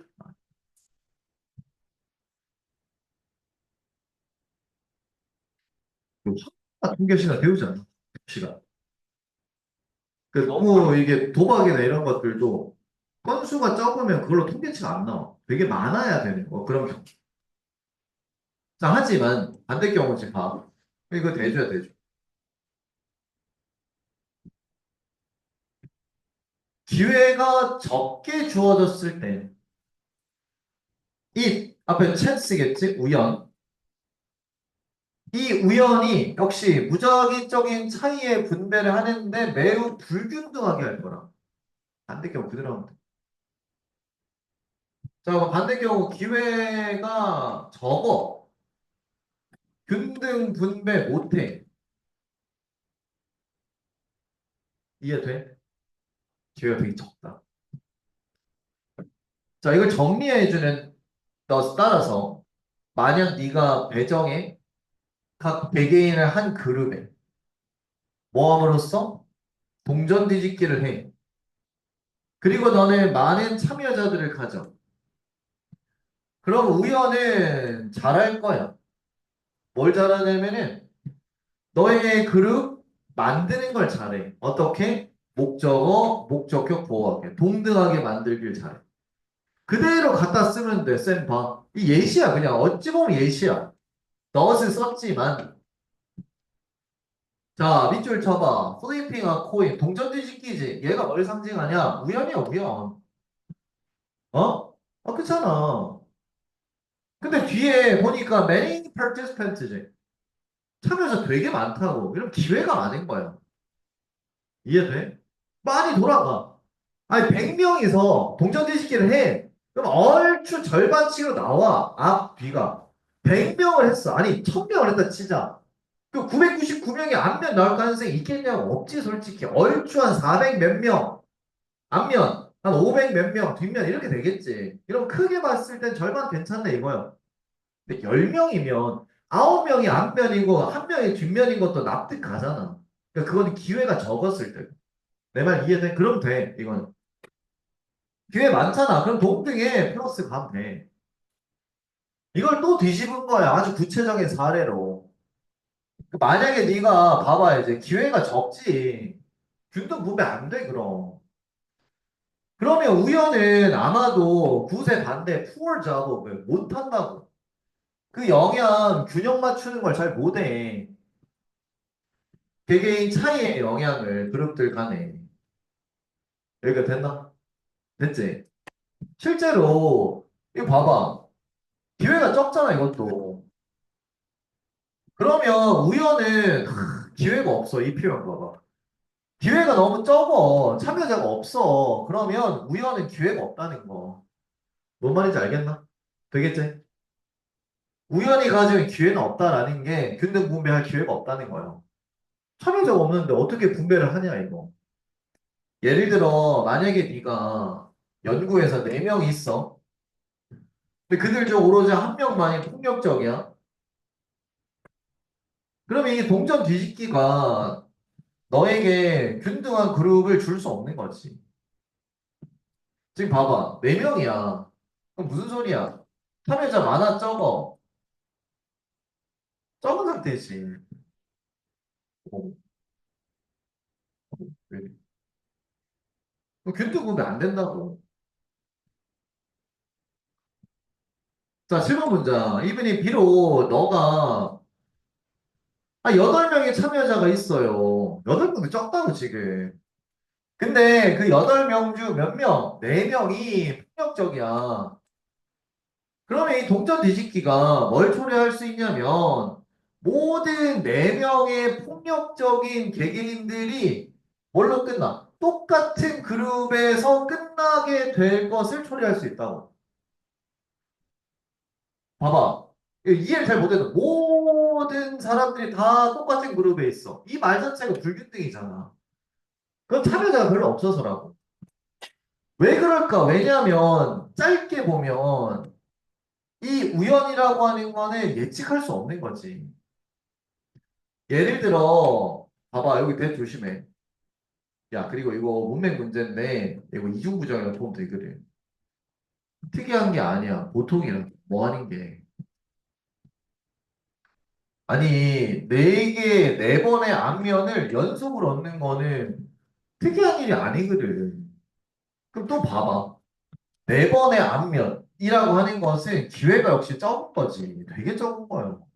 통계 시간 배우잖아. 시간. 그 너무 이게 도박이나 이런 것들도 건수가 적으면 그걸로 통계치가 안 나와. 되게 많아야 되는 거. 그런 경우. 자, 하지만 반대 경우지 봐. 이거 대줘야 되죠. 기회가 적게 주어졌을 때, 이 앞에 찬스겠지? 우연. 이 우연이 역시 무작위적인 차이의 분배를 하는데 매우 불균등하게 할 거라. 반대 경우 그대로 하면 돼. 자, 그럼 반대 경우 기회가 적어. 균등 분배 못해. 이해돼? 기회가 되게 적다. 자, 이걸 정리해주는 너 따라서 만약 네가 배정에 각 개개인을 한 그룹에 모함으로써 동전 뒤집기를 해. 그리고 너는 많은 참여자들을 가져. 그럼 우연은 잘할 거야. 뭘 잘하냐면은 너의 그룹 만드는 걸 잘해. 어떻게? 목적어, 목적격, 보호하게. 동등하게 만들길 잘해. 그대로 갖다 쓰면 돼, 쌤 봐. 이 예시야, 그냥. 어찌 보면 예시야. 넛을 썼지만. 자, 밑줄 쳐봐. 플리핑 코인. 동전 뒤집기지. 얘가 뭘 상징하냐? 우연이야, 우연. 어? 그렇잖아. 근데 뒤에 보니까 many participants지. 참여자 되게 많다고. 이런 기회가 많은 거야. 이해돼? 많이 돌아가. 아니, 100명이서 동전 뒤집기를 해. 그럼 얼추 절반씩으로 나와. 앞, 뒤가. 100명을 했어. 아니, 1000명을 했다 치자. 그 999명이 앞면 나올 가능성이 있겠냐고. 없지, 솔직히. 얼추 한 400 몇 명. 앞면. 한 500 몇 명. 뒷면. 이렇게 되겠지. 이러면 크게 봤을 땐 절반 괜찮네, 이거야. 근데 10명이면 9명이 앞면이고 1명이 뒷면인 것도 납득 가잖아. 그러니까 그거는 기회가 적었을 때. 내 말 이해돼? 그럼 돼, 이거는. 기회 많잖아. 그럼 동등에 플러스 가면 돼. 이걸 또 뒤집은 거야. 아주 구체적인 사례로. 그 만약에 네가 봐봐 이제 기회가 적지. 균등 분배 안 돼, 그럼. 그러면 우연은 아마도 구세 반대 푸얼 작업을 못 한다고. 그 영향 균형 맞추는 걸 잘 못해. 개개인 차이의 영향을 그룹들 간에. 여기가 됐나? 됐지? 실제로 이거 봐봐. 기회가 적잖아 이것도. 그러면 우연은 기회가 없어. 이 표현 봐봐. 기회가 너무 적어. 참여자가 없어. 그러면 우연은 기회가 없다는 거. 뭔 말인지 알겠나? 되겠지? 우연히 가지면 기회는 없다라는 게 균등 분배할 기회가 없다는 거예요. 참여자가 없는데 어떻게 분배를 하냐 이거. 예를 들어 만약에 네가 연구에서 4명이 있어. 근데 그들 중 오로지 한 명만이 폭력적이야. 그러면 이 동전 뒤집기가 너에게 균등한 그룹을 줄 수 없는 거지. 지금 봐봐. 4명이야. 그럼 무슨 소리야? 참여자 많아 적어. 적은 상태지. 어, 왜? 그럼 균등 분배 안 된다고. 자, 7번 문장. 이분이 비록 너가 8명의 참여자가 있어요. 8명도 적다고 지금. 근데 그 8명 중 몇 명? 4명이 폭력적이야. 그러면 이 동전 뒤집기가 뭘 초래할 수 있냐면 모든 4명의 폭력적인 개개인들이 뭘로 끝나? 똑같은 그룹에서 끝나게 될 것을 초래할 수 있다고. 봐봐. 이해를 잘 못해도 모든 사람들이 다 똑같은 그룹에 있어. 이 말 자체가 불균등이잖아. 그건 참여자가 별로 없어서라고. 왜 그럴까? 왜냐하면 짧게 보면 이 우연이라고 하는 거는 예측할 수 없는 거지. 예를 들어, 봐봐, 여기 대 조심해. 야, 그리고 이거 문맥 문제인데, 이거 이중부정이라고 보면 되거든. 특이한 게 아니야. 보통이야. 뭐 하는 게. 아니, 네 번의 안면을 연속으로 얻는 거는 특이한 일이 아니거든. 그럼 또 봐봐. 4번의 안면이라고 하는 것은 기회가 역시 적은 거지. 되게 적은 거예요.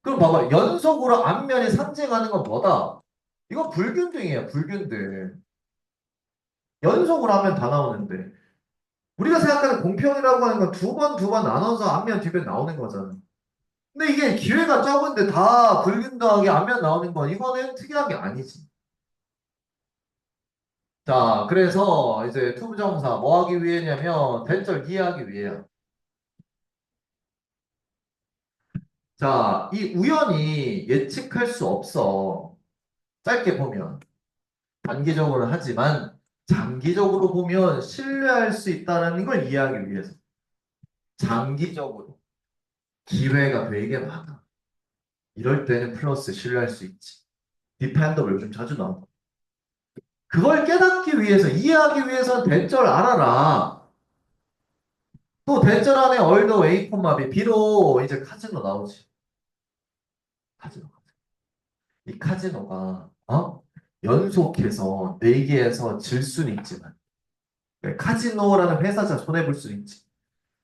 그럼 봐봐. 연속으로 앞면이 상징하는 건 뭐다? 이거 불균등이에요. 불균등. 연속으로 하면 다 나오는데. 우리가 생각하는 공평이라고 하는 건 두 번 나눠서 앞면, 뒷면 나오는 거잖아. 근데 이게 기회가 적은데 다 불균등하게 앞면 나오는 건 이거는 특이한 게 아니지. 자, 그래서 이제 투부정사 뭐 하기 위해냐면 대절 이해하기 위해요. 자, 이 우연히 예측할 수 없어. 짧게 보면. 단기적으로 하지만 장기적으로 보면 신뢰할 수 있다는 걸 이해하기 위해서 장기적으로 기회가 되게 많아. 이럴 때는 플러스 신뢰할 수 있지. 디펜더블 요즘 자주 나오고. 그걸 깨닫기 위해서 이해하기 위해서는 대절 알아라. 또 대절 안에 얼더 웨이 콤마비 비로 이제 카지노 나오지. 카지노. 이 카지노가 연속해서 4개에서 질 수는 있지만 카지노라는 회사자 손해볼 수는 있지.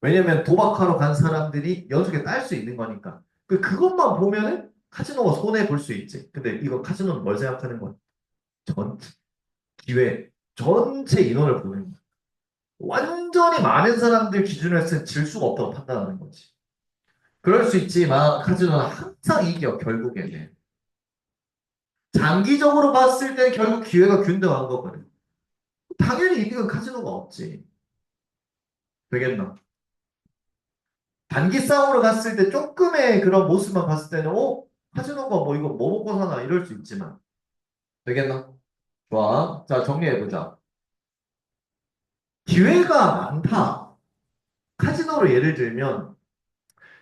왜냐면 도박하러 간 사람들이 연속에 딸 수 있는 거니까. 그것만 보면은 카지노가 손해 볼 수 있지. 근데 이거 카지노는 뭘 생각하는 거야? 전체 기회, 전체 인원을 보는 거야. 완전히 많은 사람들 기준으로 해서 질 수가 없다고 판단하는 거지. 그럴 수 있지만 카지노는 항상 이겨 결국에는. 장기적으로 봤을 때 결국 기회가 균등한 거거든. 당연히 이득은 카지노가 없지. 되겠나? 단기 싸움으로 갔을 때 조금의 그런 모습만 봤을 때는 카지노가 뭐 이거 뭐 먹고 사나 이럴 수 있지만 되겠나? 좋아. 자, 정리해보자. 기회가 많다. 카지노로 예를 들면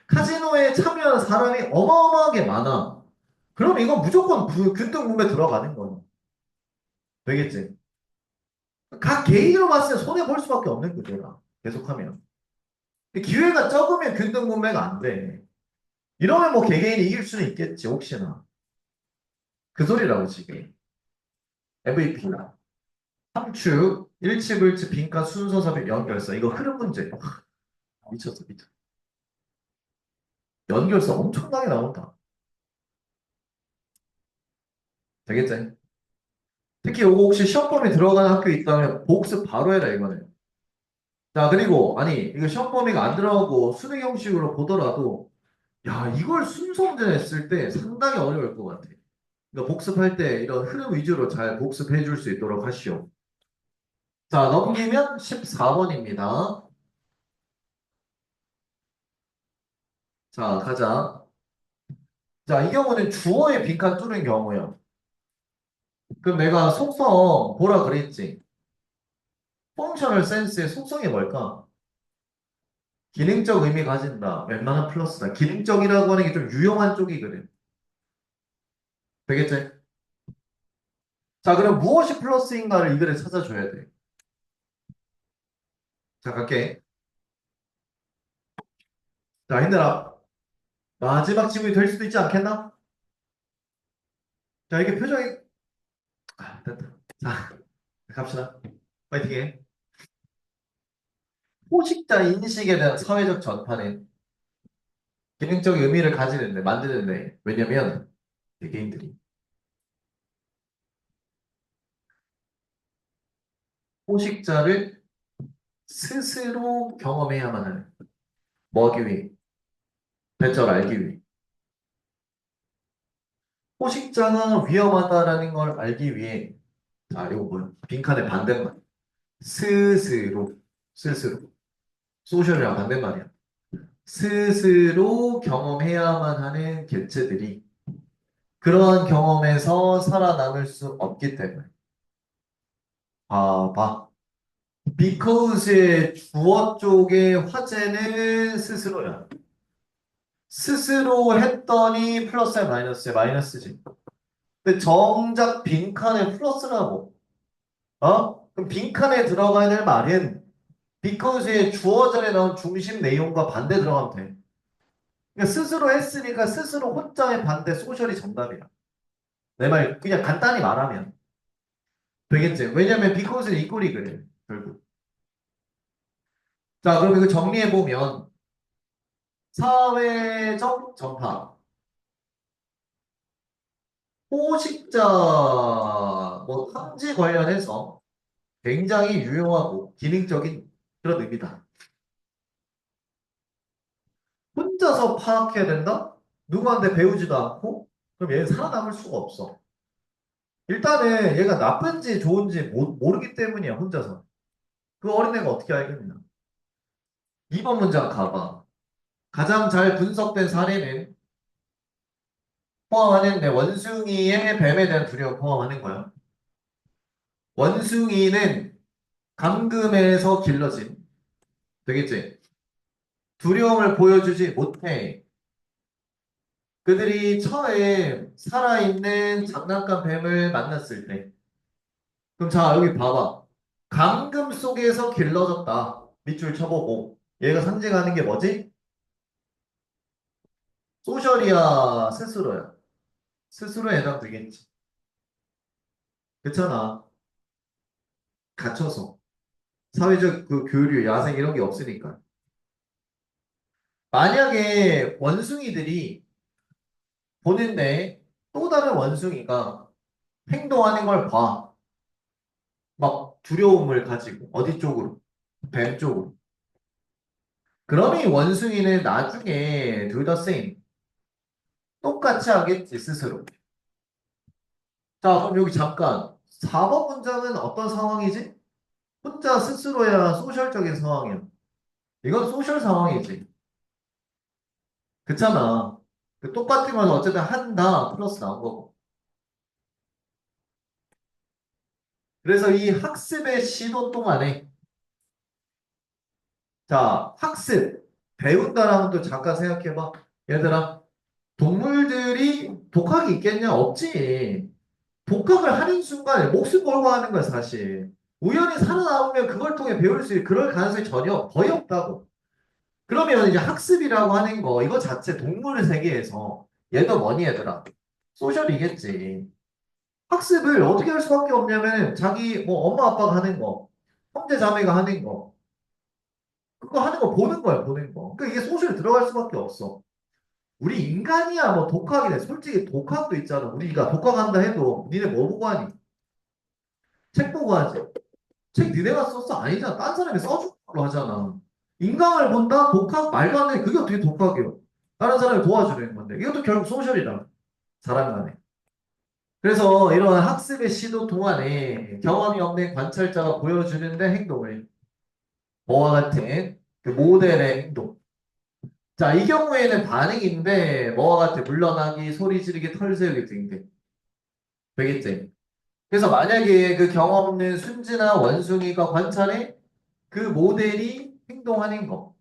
카지노에 참여한 사람이 어마어마하게 많아. 그럼 이건 무조건 균등분배 들어가는 거야. 되겠지? 각 개인으로 봤을 때 손해 볼 수밖에 없는 거잖아. 계속하면. 근데 기회가 적으면 균등분배가 안 돼. 이러면 뭐 개개인이 이길 수는 있겠지, 혹시나. 그 소리라고 지금. MVP나. 함축, 일치불치, 빈칸, 순서 삽입, 연결사. 이거 흐름 문제. 미쳤어, 미쳤어. 연결사 엄청나게 나온다. 되겠지? 특히 요거 혹시 시험 범위 들어가는 학교 있다면 복습 바로 해라 이거는. 자, 그리고 아니 이거 시험 범위가 안 들어가고 수능 형식으로 보더라도 야, 이걸 순서 문제 냈을 때 상당히 어려울 것 같아. 그러니까 복습할 때 이런 흐름 위주로 잘 복습해 줄 수 있도록 하시오. 자, 넘기면 14번입니다. 자, 가자. 자, 이 경우는 주어의 빈칸 뚫은 경우야. 그럼 내가 속성 보라 그랬지. 펑셔널 센스의 속성이 뭘까? 기능적 의미 가진다. 웬만한 플러스다. 기능적이라고 하는 게 좀 유용한 쪽이거든. 되겠지? 자, 그럼 무엇이 플러스인가를 이글에 찾아줘야 돼. 자, 갈게. 자, 힘내라. 마지막 질문이 될 수도 있지 않겠나? 자, 이게 표정이, 됐다. 자, 갑시다. 파이팅 해. 포식자 인식에 대한 사회적 전파는 기능적 의미를 가지는데, 만드는데, 왜냐면, 개개인들이 포식자를 스스로 경험해야만 하는, 뭐 하기 위해? 배절 알기 위해. 포식자가 위험하다라는 걸 알기 위해, 자, 이거 뭐야? 빈칸의 반대말. 스스로, 스스로. 소셜이랑 반대말이야. 스스로 경험해야만 하는 개체들이 그러한 경험에서 살아남을 수 없기 때문에. 봐. because의 주어 쪽의 화제는 스스로야. 스스로 했더니 플러스야 마이너스야 마이너스지. 근데 정작 빈칸에 플러스라고. 그럼 빈칸에 들어가야 될 말은 because의 주어절에 나온 중심 내용과 반대 들어가면 돼. 그러니까 스스로 했으니까 스스로 혼자의 반대 소셜이 정답이야. 내 말 그냥 간단히 말하면 되겠지. 왜냐면 because는 이꼴이 그래. 결국. 자, 그럼 이거 정리해보면 사회적 전파, 포식자 뭐 탐지 관련해서 굉장히 유용하고 기능적인 그런 의미다. 혼자서 파악해야 된다? 누구한테 배우지도 않고? 그럼 얘는 살아남을 수가 없어. 일단은 얘가 나쁜지 좋은지 모르기 때문이야, 혼자서. 그 어린애가 어떻게 알겠냐. 2번 문장 가봐. 가장 잘 분석된 사례는 포함하는 내 원숭이의 뱀에 대한 두려움 포함하는 거야. 원숭이는 감금에서 길러진 되겠지? 두려움을 보여주지 못해. 그들이 처에 살아있는 장난감 뱀을 만났을 때. 그럼 자, 여기 봐봐. 감금 속에서 길러졌다. 밑줄 쳐보고. 얘가 상징하는 게 뭐지? 소셜이야, 스스로야. 스스로에 해당되겠지. 그렇잖아. 갇혀서. 사회적 그 교류, 야생 이런 게 없으니까. 만약에 원숭이들이 보는데 또 다른 원숭이가 행동하는 걸 봐. 막 두려움을 가지고 어디 쪽으로? 뱀 쪽으로. 그러면 이 원숭이는 나중에 둘 다 same. 똑같이 하겠지 스스로. 자, 그럼 여기 잠깐 4번 문장은 어떤 상황이지? 혼자 스스로야 소셜적인 상황이야. 이건 소셜 상황이지. 그렇잖아. 그 똑같은 건 어쨌든 한다 플러스 나온 거고. 그래서 이 학습의 시도 동안에 자, 학습 배운다라는 또 잠깐 생각해봐. 얘들아, 동물들이 독학이 있겠냐? 없지. 독학을 하는 순간에 목숨 걸고 하는 거야, 사실. 우연히 살아남으면 그걸 통해 배울 수 있는 그럴 가능성이 전혀 거의 없다고. 그러면 이제 학습이라고 하는 거, 이거 자체 동물 세계에서 얘도 뭐니 얘들아? 소셜이겠지. 학습을 어떻게 할 수밖에 없냐면 자기 뭐 엄마 아빠가 하는 거, 형제 자매가 하는 거, 그거 하는 거 보는 거야, 보는 거. 그러니까 이게 소셜에 들어갈 수밖에 없어. 우리 인간이야 뭐 독학이네. 솔직히 독학도 있잖아. 우리가 독학한다 해도 니네 뭐 보고 하니? 책 보고 하지. 책 니네가 썼어? 아니잖아. 딴 사람이 써준 걸로 하잖아. 인강을 본다? 독학? 말도 안 돼. 그게 어떻게 독학이요? 다른 사람이 도와주는 건데. 이것도 결국 소셜이다. 사람 간에. 그래서 이런 학습의 시도 동안에 경험이 없는 관찰자가 보여주는데 행동을 뭐와 같은 그 모델의 행동. 자, 이 경우에는 반응인데 뭐와 같아? 물러나기, 소리 지르기, 털 세우기 등등. 되겠지? 그래서 만약에 그 경험 없는 순진한 원숭이가 관찰해 그 모델이 행동하는 거.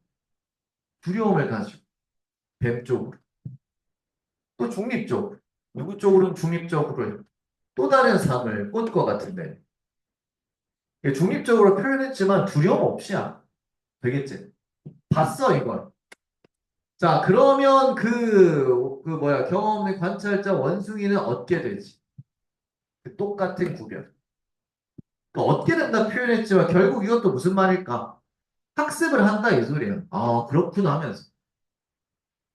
두려움을 가지고 뱀 쪽으로. 또 중립적으로. 누구 쪽으로는 중립적으로 해요. 또 다른 삶을 꽃과 같은데. 중립적으로 표현했지만 두려움 없이야. 되겠지? 봤어, 이걸. 자, 그러면 그 뭐야, 경험 없는 관찰자 원숭이는 얻게 되지. 그 똑같은 구별. 그 얻게 된다 표현했지만 결국 이것도 무슨 말일까? 학습을 한다 이 소리야. 아, 그렇구나 하면서.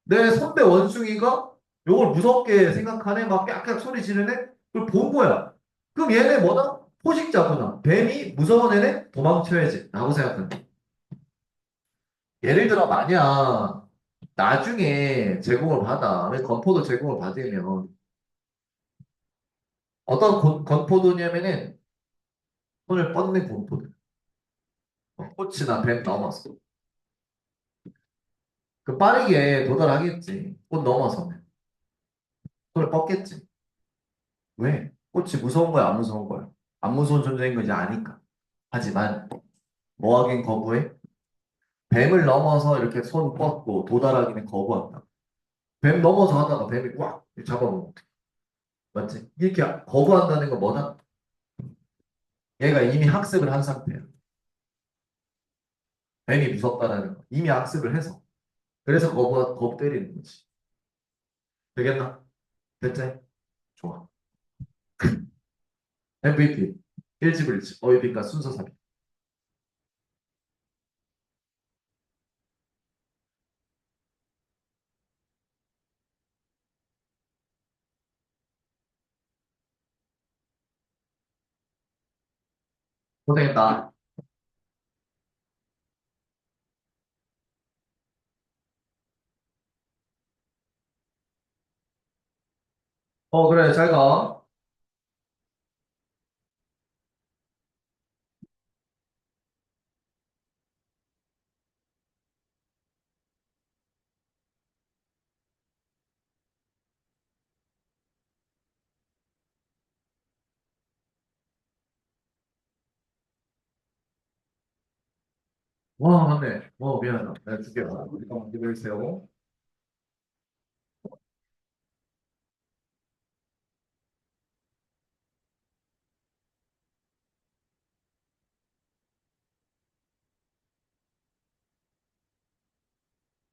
내 선배 원숭이가 요걸 무섭게 생각하네? 막 깍깍 소리 지르네? 그걸 본 거야. 그럼 얘네 뭐다? 포식자구나. 뱀이 무서운 애네? 도망쳐야지. 라고 생각한다. 예를 들어, 만약 나중에 제공을 받아. 왜 건포도 제공을 받으면 어떤 건포도냐면은 손을 뻗는 건포도. 꽃이나 뱀 넘었어. 그 빠르게 도달하겠지. 꽃 넘어서면. 손을 뻗겠지. 왜? 꽃이 무서운 거야, 안 무서운 거야? 안 무서운 존재인 거 이제 아니까. 하지만 뭐 하긴 거부해? 뱀을 넘어서 이렇게 손 뻗고 도달하기는 거부한다. 뱀 넘어서 하다가 뱀이 꽉 잡아먹어. 맞지? 이렇게 거부한다는 건 뭐다? 얘가 이미 학습을 한 상태야. 뱀이 무섭다라는 거. 이미 학습을 해서. 그래서 거부 때리는 거지. 되겠나? 됐지? 좋아. MVP. 일지불지. 어휘빈가 순서 삽입. 고생했다. 그래. 잘 가. 와, 맞네. 미안하다. 내가 줄게. 잠깐만 기다리세요.